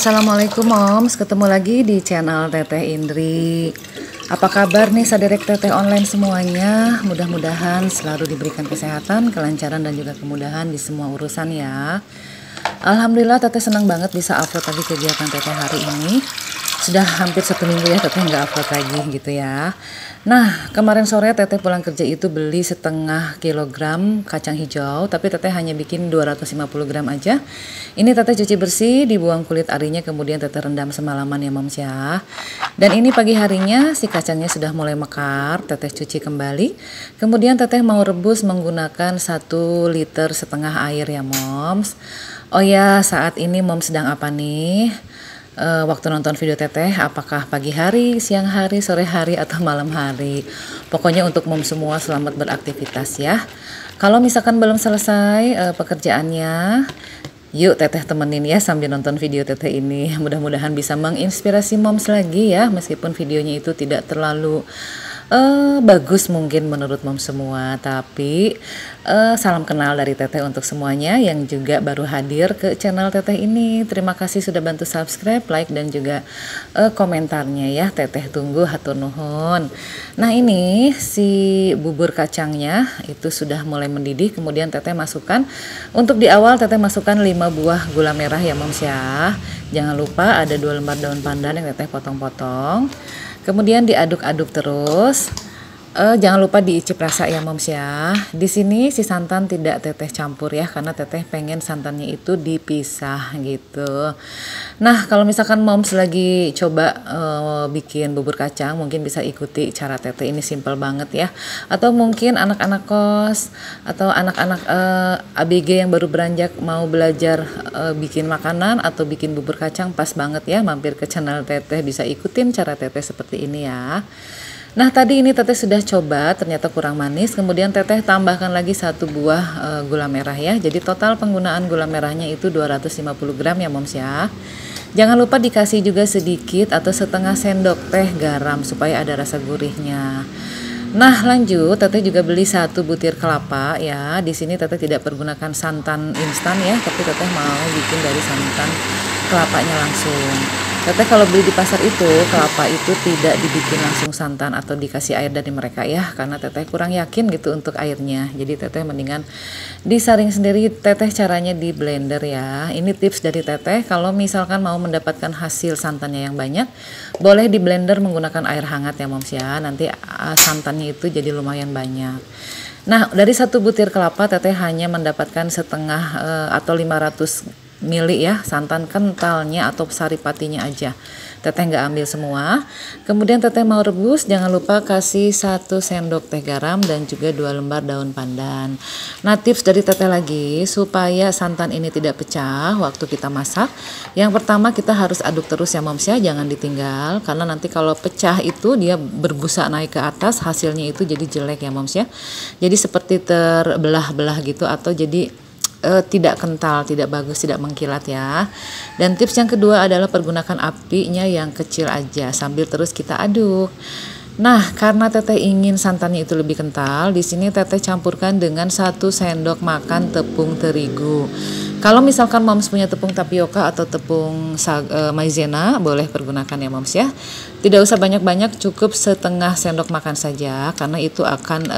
Assalamualaikum moms, ketemu lagi di channel Teteh Indri. Apa kabar nih saderek teteh online semuanya? Mudah-mudahan selalu diberikan kesehatan, kelancaran dan juga kemudahan di semua urusan ya. Alhamdulillah teteh senang banget bisa upload lagi kegiatan teteh hari ini. Sudah hampir 1 minggu ya teteh nggak upload lagi gitu ya. Nah, kemarin sore teteh pulang kerja itu beli setengah kilogram kacang hijau, tapi teteh hanya bikin 250 gram aja. Ini teteh cuci bersih, dibuang kulit arinya, kemudian teteh rendam semalaman ya moms ya. Dan ini pagi harinya si kacangnya sudah mulai mekar, teteh cuci kembali. Kemudian teteh mau rebus menggunakan 1,5 liter air ya moms. Oh ya, saat ini moms sedang apa nih? Waktu nonton video teteh, apakah pagi hari, siang hari, sore hari, atau malam hari? Pokoknya untuk mom semua selamat beraktivitas ya. Kalau misalkan belum selesai pekerjaannya, yuk teteh temenin ya sambil nonton video teteh ini. Mudah-mudahan bisa menginspirasi moms lagi ya, meskipun videonya itu tidak terlalu bagus mungkin menurut mom semua, tapi salam kenal dari teteh untuk semuanya yang juga baru hadir ke channel teteh ini. Terima kasih sudah bantu subscribe, like dan juga komentarnya ya. Teteh tunggu, hatur nuhun. Nah, ini si bubur kacangnya itu sudah mulai mendidih, kemudian teteh masukkan, untuk di awal teteh masukkan 5 buah gula merah ya moms ya. Jangan lupa ada 2 lembar daun pandan yang teteh potong-potong. Kemudian diaduk-aduk terus. Jangan lupa diicip rasa ya moms ya. Di sini si santan tidak teteh campur ya, karena teteh pengen santannya itu dipisah gitu. Nah, kalau misalkan moms lagi coba bikin bubur kacang, mungkin bisa ikuti cara teteh ini, simple banget ya. Atau mungkin anak-anak kos atau anak-anak ABG yang baru beranjak mau belajar bikin makanan atau bikin bubur kacang, pas banget ya mampir ke channel teteh, bisa ikutin cara teteh seperti ini ya. Nah, tadi ini teteh sudah coba, ternyata kurang manis. Kemudian teteh tambahkan lagi 1 buah gula merah ya. Jadi total penggunaan gula merahnya itu 250 gram ya moms ya. Jangan lupa dikasih juga sedikit atau setengah sendok teh garam supaya ada rasa gurihnya. Nah, lanjut teteh juga beli 1 butir kelapa ya. Di sini teteh tidak pergunakan santan instan ya, tapi teteh mau bikin dari santan kelapanya langsung. Teteh kalau beli di pasar itu, kelapa itu tidak dibikin langsung santan atau dikasih air dari mereka ya, karena teteh kurang yakin gitu untuk airnya. Jadi teteh mendingan disaring sendiri. Teteh caranya di blender ya. Ini tips dari teteh, kalau misalkan mau mendapatkan hasil santannya yang banyak, boleh di blender menggunakan air hangat ya moms ya. Nanti santannya itu jadi lumayan banyak. Nah, dari 1 butir kelapa teteh hanya mendapatkan setengah atau 500 mili ya santan kentalnya atau saripatinya aja. Teteh nggak ambil semua. Kemudian teteh mau rebus, jangan lupa kasih 1 sendok teh garam dan juga 2 lembar daun pandan. Nah, tips dari teteh lagi supaya santan ini tidak pecah waktu kita masak. Yang pertama, kita harus aduk terus ya moms ya, jangan ditinggal, karena nanti kalau pecah itu dia berbusa naik ke atas, hasilnya itu jadi jelek ya moms ya. Jadi seperti terbelah-belah gitu, atau jadi tidak kental, tidak bagus, tidak mengkilat ya. Dan tips yang kedua adalah pergunakan apinya yang kecil aja sambil terus kita aduk. Nah, karena teteh ingin santannya itu lebih kental, di sini teteh campurkan dengan 1 sendok makan tepung terigu. Kalau misalkan moms punya tepung tapioka atau tepung maizena, boleh pergunakan ya moms ya. Tidak usah banyak-banyak, cukup setengah sendok makan saja, karena itu akan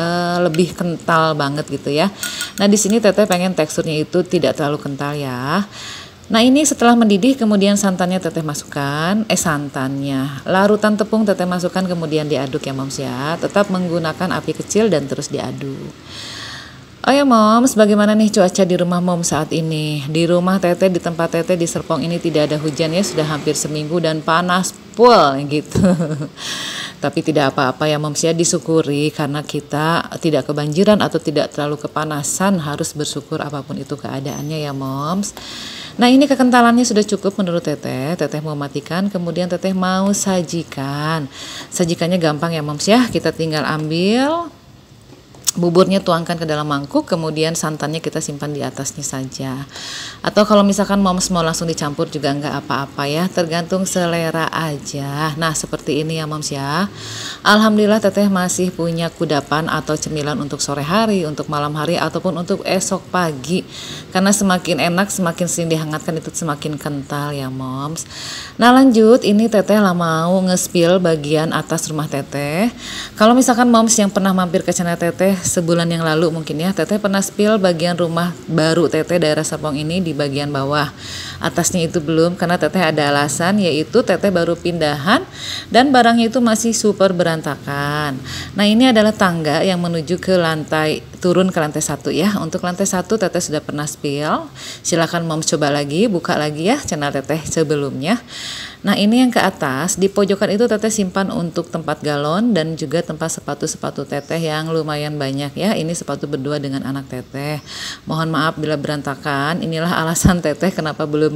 lebih kental banget gitu ya. Nah, di sini teteh pengen teksturnya itu tidak terlalu kental ya. Nah, ini setelah mendidih, kemudian santannya teteh masukkan, larutan tepung teteh masukkan, kemudian diaduk ya moms ya. Tetap menggunakan api kecil dan terus diaduk. Oh ya moms, bagaimana nih cuaca di rumah mom saat ini? Di rumah teteh, di tempat teteh di Serpong ini tidak ada hujan ya, sudah hampir seminggu dan panas full gitu. Tapi tidak apa-apa ya moms ya, disyukuri karena kita tidak kebanjiran atau tidak terlalu kepanasan, harus bersyukur apapun itu keadaannya ya moms. Nah, ini kekentalannya sudah cukup menurut teteh. Teteh mau matikan, kemudian teteh mau sajikan. Sajikannya gampang ya moms ya, kita tinggal ambil buburnya tuangkan ke dalam mangkuk, kemudian santannya kita simpan di atasnya saja. Atau kalau misalkan moms mau langsung dicampur juga nggak apa-apa ya, tergantung selera aja. Nah seperti ini ya moms ya. Alhamdulillah teteh masih punya kudapan atau cemilan untuk sore hari, untuk malam hari, ataupun untuk esok pagi. Karena semakin enak, semakin sering dihangatkan itu semakin kental ya moms. Nah lanjut, ini teteh lah mau nge-spill bagian atas rumah teteh. Kalau misalkan moms yang pernah mampir ke channel teteh sebulan yang lalu mungkin ya, teteh pernah spill bagian rumah baru teteh daerah Serpong ini di bagian bawah. Atasnya itu belum, karena teteh ada alasan, yaitu teteh baru pindahan dan barangnya itu masih super berantakan. Nah ini adalah tangga yang menuju ke lantai, turun ke lantai 1 ya. Untuk lantai 1 teteh sudah pernah spill. Silakan moms coba lagi, buka lagi ya channel teteh sebelumnya. Nah ini yang ke atas, di pojokan itu teteh simpan untuk tempat galon dan juga tempat sepatu-sepatu teteh yang lumayan banyak ya. Ini sepatu berdua dengan anak teteh. Mohon maaf bila berantakan, inilah alasan teteh kenapa belum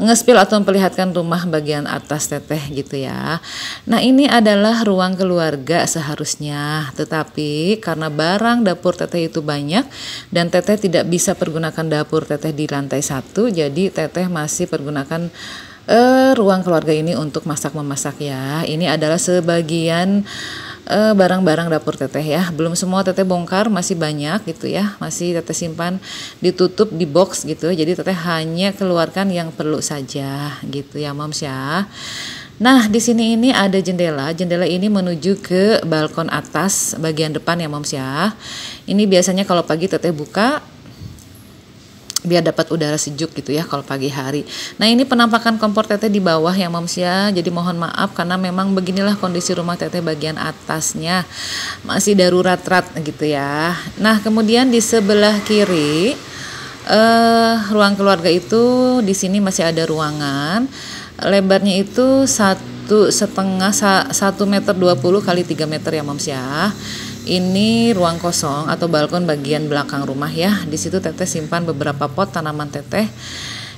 nge-spill atau memperlihatkan rumah bagian atas teteh gitu ya. Nah ini adalah ruang keluarga seharusnya, tetapi karena barang dapur teteh itu banyak dan teteh tidak bisa pergunakan dapur teteh di lantai 1, jadi teteh masih pergunakan ruang keluarga ini untuk masak-memasak ya. Ini adalah sebagian barang-barang dapur teteh ya. Belum semua teteh bongkar, masih banyak gitu ya. Masih teteh simpan ditutup di box gitu. Jadi teteh hanya keluarkan yang perlu saja gitu ya moms ya. Nah di sini ini ada jendela. Jendela ini menuju ke balkon atas bagian depan ya moms ya. Ini biasanya kalau pagi teteh buka biar dapat udara sejuk gitu ya kalau pagi hari. Nah ini penampakan kompor teteh di bawah ya moms ya. Jadi mohon maaf karena memang beginilah kondisi rumah teteh bagian atasnya masih darurat-rat gitu ya. Nah kemudian di sebelah kiri ruang keluarga itu di sini masih ada ruangan. Lebarnya itu 1,5 meter 20 kali 3 meter ya moms ya. Ini ruang kosong atau balkon bagian belakang rumah ya. Di situ teteh simpan beberapa pot tanaman teteh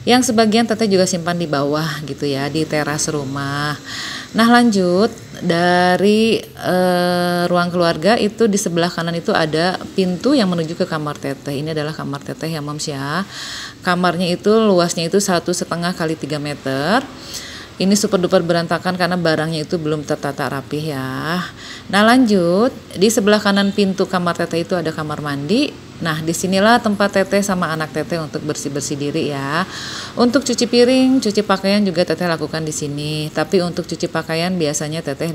yang sebagian teteh juga simpan di bawah gitu ya, di teras rumah. Nah lanjut, dari ruang keluarga itu di sebelah kanan itu ada pintu yang menuju ke kamar teteh. Ini adalah kamar teteh ya moms ya. Kamarnya itu luasnya itu 1,5 kali 3 meter. Ini super duper berantakan karena barangnya itu belum tertata rapih ya. Nah lanjut, di sebelah kanan pintu kamar teteh itu ada kamar mandi. Nah disinilah tempat teteh sama anak teteh untuk bersih-bersih diri ya. Untuk cuci piring, cuci pakaian juga teteh lakukan di sini. Tapi untuk cuci pakaian biasanya teteh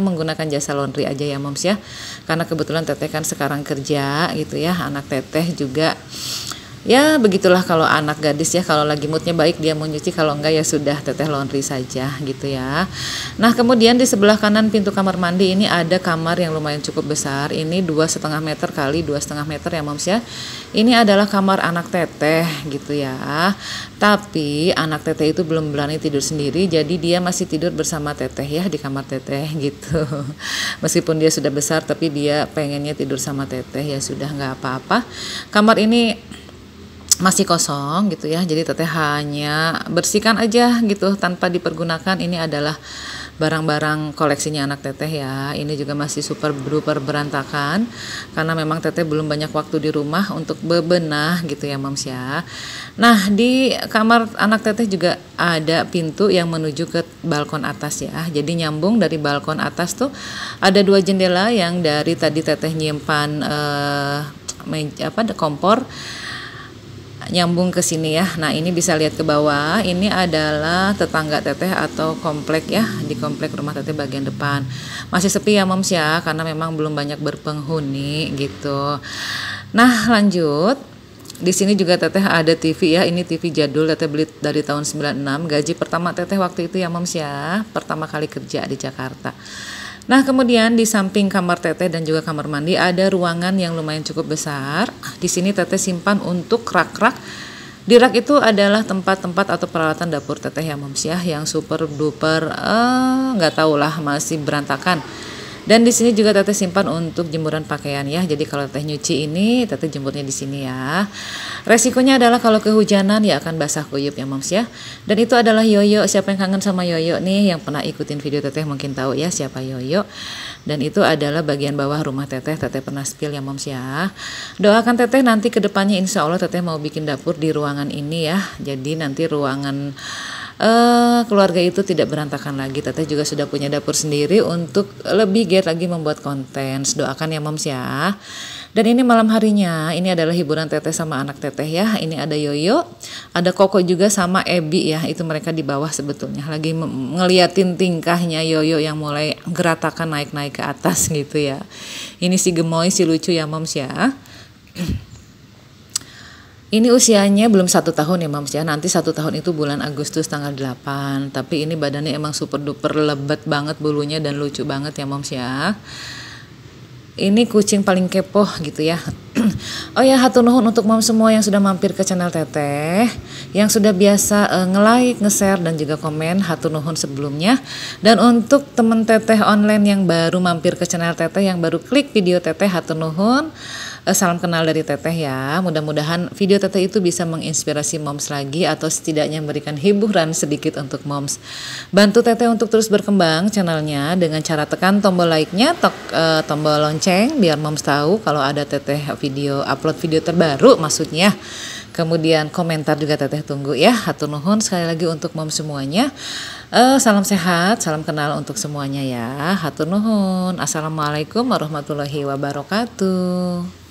menggunakan jasa laundry aja ya moms ya. Karena kebetulan teteh kan sekarang kerja gitu ya. Anak teteh juga ya begitulah kalau anak gadis ya, kalau lagi moodnya baik dia mau nyuci, kalau enggak ya sudah teteh laundry saja gitu ya. Nah kemudian di sebelah kanan pintu kamar mandi ini ada kamar yang lumayan cukup besar. Ini 2,5 meter kali 2,5 meter ya moms ya. Ini adalah kamar anak teteh gitu ya. Tapi anak teteh itu belum berani tidur sendiri, jadi dia masih tidur bersama teteh ya di kamar teteh gitu. Meskipun dia sudah besar tapi dia pengennya tidur sama teteh, ya sudah nggak apa-apa. Kamar ini masih kosong gitu ya, jadi teteh hanya bersihkan aja gitu tanpa dipergunakan. Ini adalah barang-barang koleksinya anak teteh ya. Ini juga masih super duper berantakan karena memang teteh belum banyak waktu di rumah untuk bebenah gitu ya moms ya. Nah di kamar anak teteh juga ada pintu yang menuju ke balkon atas ya. Jadi nyambung dari balkon atas tuh ada 2 jendela yang dari tadi teteh nyimpan kompor nyambung ke sini ya. Nah ini bisa lihat ke bawah, ini adalah tetangga teteh atau komplek ya, di komplek rumah teteh bagian depan. Masih sepi ya moms ya, karena memang belum banyak berpenghuni gitu. Nah lanjut, di sini juga teteh ada TV ya. Ini TV jadul, teteh beli dari tahun 96. Gaji pertama teteh waktu itu ya moms ya, pertama kali kerja di Jakarta. Nah kemudian di samping kamar teteh dan juga kamar mandi ada ruangan yang lumayan cukup besar. Di sini teteh simpan untuk rak-rak. Di rak itu adalah tempat-tempat atau peralatan dapur teteh ya moms ya, yang super duper nggak tahu lah masih berantakan. Dan di sini juga teteh simpan untuk jemuran pakaian ya. Jadi kalau teteh nyuci ini, teteh jemurnya di sini ya. Resikonya adalah kalau kehujanan ya akan basah kuyup ya moms ya. Dan itu adalah Yoyo. Siapa yang kangen sama Yoyo nih, yang pernah ikutin video teteh mungkin tahu ya siapa Yoyo. Dan itu adalah bagian bawah rumah teteh. Teteh pernah spill ya moms ya. Doakan teteh nanti ke depannya insya Allah teteh mau bikin dapur di ruangan ini ya. Jadi nanti ruangan keluarga itu tidak berantakan lagi. Teteh juga sudah punya dapur sendiri untuk lebih giat lagi membuat konten. Doakan ya moms ya. Dan ini malam harinya, ini adalah hiburan teteh sama anak teteh ya. Ini ada Yoyo, ada Koko juga sama Ebi ya. Itu mereka di bawah sebetulnya lagi ngeliatin tingkahnya Yoyo yang mulai geratakan naik-naik ke atas gitu ya. Ini si gemoy, si lucu ya moms ya. Ini usianya belum 1 tahun ya moms ya. Nanti 1 tahun itu bulan Agustus tanggal 8. Tapi ini badannya emang super duper lebat banget bulunya dan lucu banget ya moms ya. Ini kucing paling kepo gitu ya. Oh ya, hatur nuhun untuk mom semua yang sudah mampir ke channel teteh, yang sudah biasa nge-like, nge-share dan juga komen, hatur nuhun sebelumnya. Dan untuk temen teteh online yang baru mampir ke channel teteh, yang baru klik video teteh, hatur nuhun. Salam kenal dari teteh ya. Mudah-mudahan video teteh itu bisa menginspirasi moms lagi atau setidaknya memberikan hiburan sedikit untuk moms. Bantu teteh untuk terus berkembang channelnya dengan cara tekan tombol like-nya, tombol lonceng biar moms tahu kalau ada teteh upload video terbaru maksudnya. Kemudian komentar juga teteh tunggu ya. Hatur nuhun sekali lagi untuk moms semuanya. Salam sehat, salam kenal untuk semuanya ya. Hatur nuhun. Assalamualaikum warahmatullahi wabarakatuh.